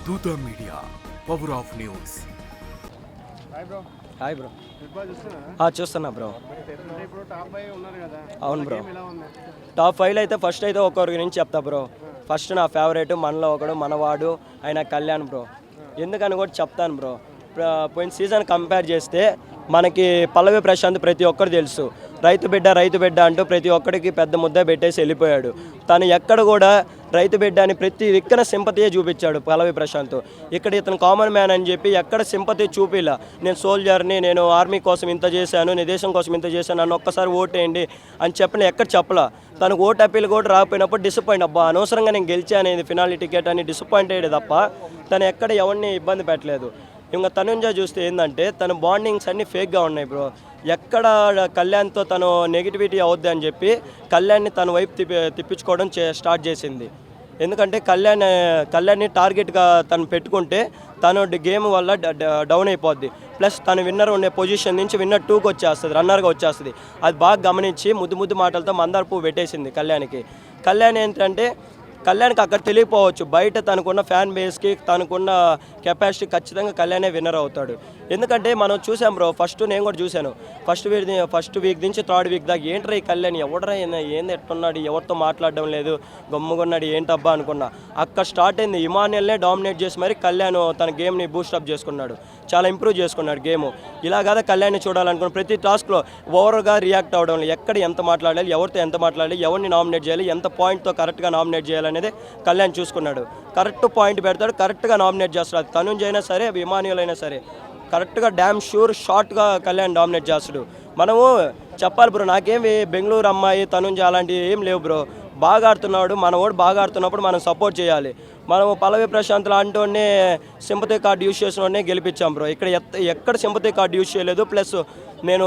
దూత media power of news. Hi bro. చూస్తున్నా bro. అవును బ్రో. టాప్ 5లో అయితే ఫస్ట్ అయితే ఒక్కొక్కరి గురించి చెప్తా బ్రో. ఫస్ట్ నా ఫేవరెట్ మనలో ఒకడు మనవాడు ఆయన కళ్యాణ్ బ్రో. ఎందుకని కూడా చెప్తాను బ్రో. పోయిన సీజన్ కంపేర్ చేస్తే మనకి పల్లవి ప్రశాంత్ ప్రతి ఒక్కరు తెలుసు. రైతు బిడ్డ అంటూ ప్రతి ఒక్కడికి పెద్ద ముద్ద పెట్టేసి వెళ్ళిపోయాడు. తను ఎక్కడ కూడా రైతు బిడ్డ అని ప్రతి దిక్కున సింపతియే చూపించాడు పల్లవి ప్రశాంత్. ఇక్కడ ఇతను కామన్ మ్యాన్ అని చెప్పి ఎక్కడ సింపతి చూపిలా. నేను సోల్జర్ని, నేను ఆర్మీ కోసం ఇంత చేశాను, నేను దేశం కోసం ఇంత చేశాను, నన్ను ఒక్కసారి ఓటేయండి అని చెప్పిన ఎక్కడ చెప్పలా. తనకు ఓటు అప్పీల్ కూడా రాకపోయినప్పుడు డిసప్పాయింట్, అబ్బా అనవసరంగా నేను గెలిచానేది ఫినాలి టికెట్ అని డిసప్పాయింట్ అయ్యేది తప్ప తను ఎక్కడ ఎవరిని ఇబ్బంది పెట్టలేదు. ఇంకా తనుంజ చూస్తే ఏంటంటే తన బాండింగ్స్ అన్నీ ఫేక్గా ఉన్నాయి బ్రో. ఎక్కడ కళ్యాణ్తో తను నెగిటివిటీ అవుద్ది అని చెప్పి కళ్యాణ్ని తన వైపు తిప్పించుకోవడం స్టార్ట్ చేసింది. ఎందుకంటే కళ్యాణ్ని టార్గెట్గా తను పెట్టుకుంటే తను గేమ్ వల్ల డౌన్ అయిపోద్ది. ప్లస్ తను విన్నర్ ఉండే పొజిషన్ నుంచి విన్నర్ 2కి వచ్చేస్తుంది, రన్నర్గా వచ్చేస్తుంది. అది బాగా గమనించి ముద్దు మాటలతో మందార పువ్వు పెట్టేసింది కళ్యాణ్కి. కళ్యాణ్ ఏంటంటే కళ్యాణ్కి అక్కడ తెలియపోవచ్చు, బయట తనకున్న ఫ్యాన్ బేస్కి తనకున్న కెపాసిటీ ఖచ్చితంగా కళ్యాణే విన్నర్ అవుతాడు. ఎందుకంటే మనం చూసాం బ్రో, నేను కూడా చూశాను. ఫస్ట్ వీక్ నుంచి 3rd వీక్ దాకా ఏంట్రా ఈ కళ్యాణ్ ఎవడరా ఏంది ఎట్టున్నాడు, ఎవరితో మాట్లాడడం లేదు, గమ్ముగున్నాడు ఏంటబ్బా అనుకున్నా. అక్కడ స్టార్ట్ అయింది. ఇమాన్యుయల్నే డామినేట్ చేసి మరి కళ్యాణ్ తన గేమ్ని బూస్టప్ చేసుకున్నాడు, చాలా ఇంప్రూవ్ చేసుకున్నాడు గేమ్. ఇలా కదా కళ్యాణ్ని చూడాలనుకున్న ప్రతి టాస్క్లో ఓవర్గా రియాక్ట్ అవ్వడం, ఎక్కడ ఎంత మాట్లాడాలి, ఎవరితో ఎంత మాట్లాడాలి, ఎవరిని నామినేట్ చేయాలి, ఎంత పాయింట్తో కరెక్ట్గా నామినేట్ చేయాలి అనేది కళ్యాణ్ చూసుకున్నాడు. కరెక్ట్ పాయింట్ పెడతాడు, కరెక్ట్గా నామినేట్ చేస్తాడు. తనుంజ్ అయినా సరే, ఇమాన్యుయల్ అయినా సరే కరెక్ట్గా డ్యామ్ షూర్ షార్ట్గా కళ్యాణ్ డామినేట్ చేస్తాడు. మనము చెప్పాలి బ్రో, నాకేమి బెంగళూరు అమ్మాయి తనుంజ్ అలాంటివి ఏం లేవు బ్రో. బాగా ఆడుతున్నాడు, మన వాడు బాగా ఆడుతున్నప్పుడు మనం సపోర్ట్ చేయాలి. మనము పల్లవి ప్రశాంత్ లాంటి సింపతి కార్డు యూజ్ చేసిన గెలిపించాం బ్రో. ఇక్కడ ఎక్కడ సింపతి కార్డు యూజ్ చేయలేదు. ప్లస్ నేను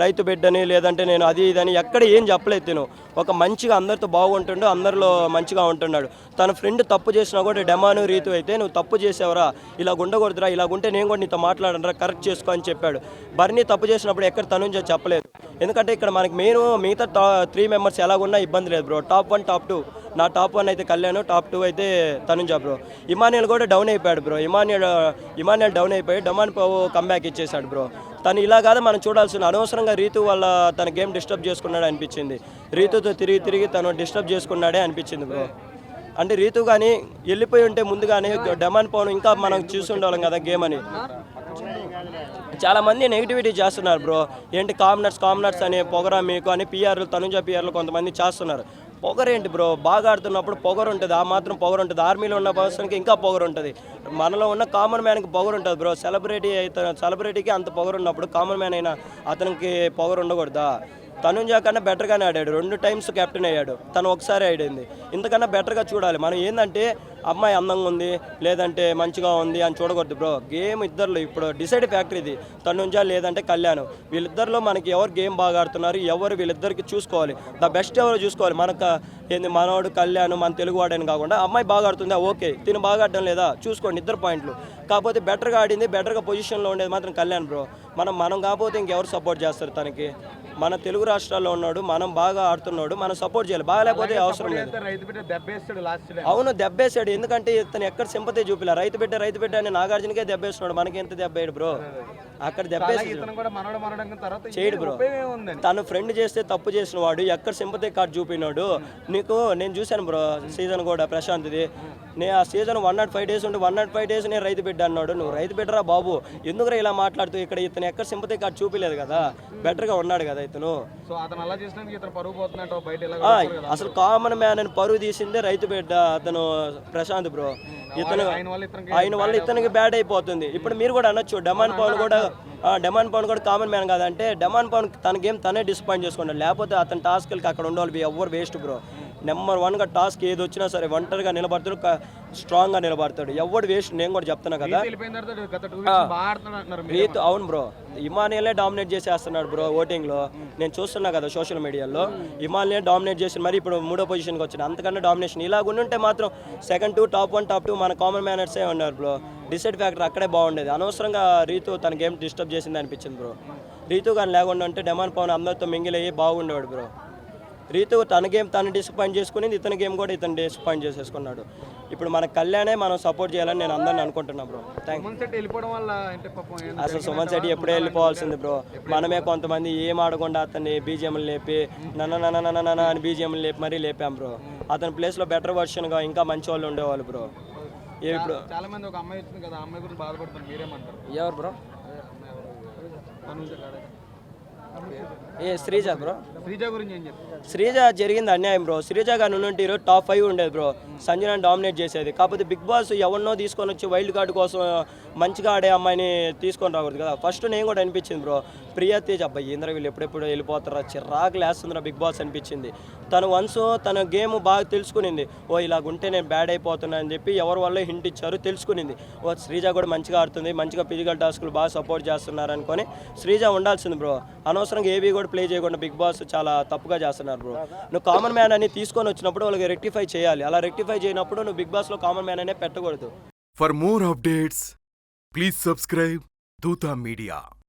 రైతు బిడ్డని లేదంటే నేను అది ఇదని ఎక్కడ ఏం చెప్పలేదు. తిను ఒక మంచిగా అందరితో బాగుంటుండు, అందరిలో మంచిగా ఉంటున్నాడు. తన ఫ్రెండ్ తప్పు చేసినా కూడా డెమాను రీతు అయితే నువ్వు తప్పు చేసావురా, ఇలా ఉండకూడదురా, ఇలాగుంటే నేను కూడా నీతో మాట్లాడనరా, కరెక్ట్ చేసుకో అని చెప్పాడు. బర్నీ తప్పు చేసినప్పుడు ఎక్కడ తనుంజ చెప్పలేదు. ఎందుకంటే ఇక్కడ మనకి మిగతా 3 మెంబర్స్ ఎలాగున్నా ఇబ్బంది లేదు బ్రో. టాప్ 1 టాప్ 2, నా టాప్ 1 అయితే కళ్యాణ్, టాప్ 2 అయితే తనుంజ బ్రో. ఇమాన్యుయల్ కూడా డౌన్ అయిపోయాడు బ్రో. ఇమాన్యుయల్ డౌన్ అయిపోయి డమాన్ పావు కంబ్యాక్ ఇచ్చేసాడు బ్రో. తను ఇలా కాదు మనం చూడాల్సిన, అనవసరంగా రీతు వల్ల తన గేమ్ డిస్టర్బ్ చేసుకున్నాడే అనిపించింది. రీతుతో తిరిగి తను డిస్టర్బ్ చేసుకున్నాడే అనిపించింది బ్రో. అంటే రీతు కానీ వెళ్ళిపోయి ఉంటే ముందుగానే డమాన్ పవన్ ఇంకా మనం చూస్తుండాలం కదా గేమ్ అని. చాలామంది నెగిటివిటీ చేస్తున్నారు బ్రో. ఏంటి కామనర్స్ అనే పొగరా మీకు అని తనుంజ పిఆర్లు కొంతమంది చేస్తున్నారు. పొగరేంటి బ్రో, బాగా ఆడుతున్నప్పుడు పొగరు ఉంటుంది, ఆ మాత్రం పొగరు ఉంటుంది. ఆర్మీలో ఉన్న పర్సన్కి ఇంకా పొగరు ఉంటుంది. మనలో ఉన్న కామన్ మ్యాన్కి పొగరు ఉంటుంది బ్రో. సెలబ్రిటీకి అంత పొగరు ఉన్నప్పుడు కామన్ మ్యాన్ అయినా అతనికి పొగరు ఉండకూడదా? తనుంజ కన్నా బెటర్గానే ఆడాడు, 2 టైమ్స్ కెప్టెన్ అయ్యాడు, తను ఒకసారి ఆడింది. ఇంతకన్నా బెటర్గా చూడాలి మనం. ఏంటంటే అమ్మాయి అందంగా ఉంది లేదంటే మంచిగా ఉంది అని చూడకూడదు బ్రో. గేమ్ ఇద్దరు ఇప్పుడు డిసైడ్ ఫ్యాక్టర్ ఇది, తనుంజ లేదంటే కళ్యాణ్. వీళ్ళిద్దరిలో మనకి ఎవరు గేమ్ బాగా ఆడుతున్నారు, ఎవరు వీళ్ళిద్దరికి చూసుకోవాలి. ద బెస్ట్ ఎవరు చూసుకోవాలి. మనోడు కళ్యాణ్ మన తెలుగువాడని కాకుండా అమ్మాయి బాగా ఆడుతుందా, ఓకే, తిను బాగా ఆడడం లేదా చూసుకోండి, ఇద్దరు పాయింట్లు. కాకపోతే బెటర్గా ఆడింది, బెటర్గా పొజిషన్లో ఉండేది మాత్రం కళ్యాణ్ బ్రో. మనం కాకపోతే ఇంకెవరు సపోర్ట్ చేస్తారు తనకి? మన తెలుగు రాష్ట్రాల్లో ఉన్నాడు, మనం బాగా ఆడుతున్నాడు, మనం సపోర్ట్ చేయాలి. బాగాలేకపోతే అవసరం లేదు. అవును దెబ్బేసాడు. ఎందుకంటే ఇతను ఎక్కడ సింపతి చూపిలా. రైతు బిడ్డ అని నాగార్జునకే దెబ్బేస్తున్నాడు, మనకి ఎంత దెబ్బేయడు బ్రో. అక్కడ దెబ్బేసి చేయడు బ్రో. తను ఫ్రెండ్ చేస్తే తప్పు చేసిన వాడు ఎక్కడ సింపతి కార్డు చూపినాడు నీకు. నేను చూశాను బ్రో సీజన్ కూడా ప్రశాంత్ది. నేను ఆ సీజన్ 105 డేస్ ఉండి 105 డేస్ నేను రైతు బిడ్డ అన్నాడు. నువ్వు రైతు బిడ్డరా బాబు, ఎందుకురా ఇలా మాట్లాడుతూ? ఇక్కడ ఇతను ఎక్కడ సింపతి కార్డు చూపిలేదు కదా, బెటర్గా ఉన్నాడు కదా ఇతను. అసలు కామన్ మ్యాన్ అని పరువు తీసిందే రైతు బిడ్డ అతను ప్రశాంత్ బ్రో. ఆయన వల్ల ఇతనికి బ్యాడ్ అయిపోతుంది. ఇప్పుడు మీరు కూడా అనొచ్చు డమాన్ పవన్ కూడా కామన్ మ్యాన్ కాదంటే, డమాన్ పవన్ తన గేమ్ తనే డిసప్పాయింట్ చేసుకున్నాడు. లేకపోతే అతని టాస్క్లకి అక్కడ ఉండాలి ఎవరు వేస్ట్ బ్రో. నెంబర్ 1గా టాస్క్ ఏది వచ్చినా సరే ఒంటరిగా నిలబడతాడు, స్ట్రాంగ్గా నిలబడతాడు, ఎవడు వేస్ట్. నేను కూడా చెప్తున్నా కదా రీతు. అవును బ్రో, ఇమాన్యుయల్నే డామినేట్ చేసేస్తున్నాడు బ్రో ఓటింగ్లో. నేను చూస్తున్నా కదా సోషల్ మీడియాలో, ఇమాన్యుయల్ డామినేట్ చేసి మరి ఇప్పుడు 3వ పొజిషన్కి వచ్చింది. అంతకన్నా డామినేషన్ ఇలా ఉంటే మాత్రం సెకండ్ 2 టాప్ 1 టాప్ 2 మన కామన్ మ్యానర్సే ఉన్నారు బ్రో. డిసైడ్ ఫ్యాక్టర్ అక్కడే బాగుండేది. అనవసరంగా రీతు తన గేమ్ డిస్టర్బ్ చేసింది అనిపించింది బ్రో. రీతు కానీ లేకుండా ఉంటే డమాన్ పవన్ అందరితో మింగిల్ అయ్యి బాగుండేవాడు బ్రో. రీతు తన గేమ్ తను డిసప్పాయింట్ చేసుకుని ఇతని గేమ్ కూడా ఇతను డిసప్పాయింట్ చేసేసుకున్నాడు. ఇప్పుడు మన కళ్యాణే మనం సపోర్ట్ చేయాలని నేను అందరిని అనుకుంటున్నాను బ్రో. థ్యాంక్ సుమన్ శెట్టి వెళ్ళిపోవడం వల్ల అంటే పాపం అసలు సుమన్ శెట్టి ఎప్పుడే వెళ్ళిపోవాల్సింది బ్రో. మనమే కొంతమంది ఏం ఆడకుండా అతన్ని బీజిఎంలు లేపి నన్న అని బీజిఎంలు లేపి మరీ లేపాం బ్రో. అతని ప్లేస్లో బెటర్ వర్షన్గా ఇంకా మంచి వాళ్ళు ఉండేవాళ్ళు బ్రో. ఇప్పుడు చాలా మంది ఒక అమ్మాయి వచ్చింది కదా, ఆ అమ్మాయి గురించి బాధపడుతుంది, మీరేమంటారు? ఎవరు బ్రో? తను శ్రీజ బ్రో. శ్రీజ గురించి ఏం చెప్తారు? శ్రీజ జరిగింది అన్యాయం బ్రో. శ్రీజ గారు నుండి ఈరోజు టాప్ 5 ఉండేది బ్రో. సంజనాన్ని డామినేట్ చేసేది. కాకపోతే బిగ్ బాస్ ఎవరినో తీసుకొని వచ్చి వైల్డ్ కార్డు కోసం మంచిగా ఆడే అమ్మాయిని తీసుకొని రాకూడదు కదా. ఫస్ట్ నేను కూడా అనిపించింది బ్రో, ప్రియా తేజ్ అబ్బాయి ఇంద్ర వీళ్ళు ఎప్పుడెప్పుడు వెళ్ళిపోతారా, చిరాకు లేస్తుందిరా బిగ్ బాస్ అనిపించింది. తను వన్స్ తన గేమ్ బాగా తెలుసుకునింది. ఓ ఇలాగుంటే నేను బ్యాడ్ అయిపోతున్నా అని చెప్పి ఎవరి వల్ల హింట్ ఇచ్చారు, తెలుసుకునింది. ఓ శ్రీజ కూడా మంచిగా ఆడుతుంది, మంచిగా ఫిజికల్ టాస్క్లు బాగా సపోర్ట్ చేస్తున్నారు అనుకొని శ్రీజ ఉండాల్సింది బ్రో. అనవసరంగా ఏవి కూడా ప్లే చేయకుండా బిగ్ బాస్ చాలా తప్పుగా చేస్తున్నారు బ్రో. నువ్వు కామన్ మ్యాన్ అని తీసుకొని వచ్చినప్పుడు వాళ్ళకి రెక్టిఫై చేయాలి. అలా రెక్టిఫై చేయనప్పుడు నువ్వు బిగ్ బాస్లో కామన్ మ్యాన్ అనే పెట్టకూడదు. For more updates, please subscribe Dutta Media.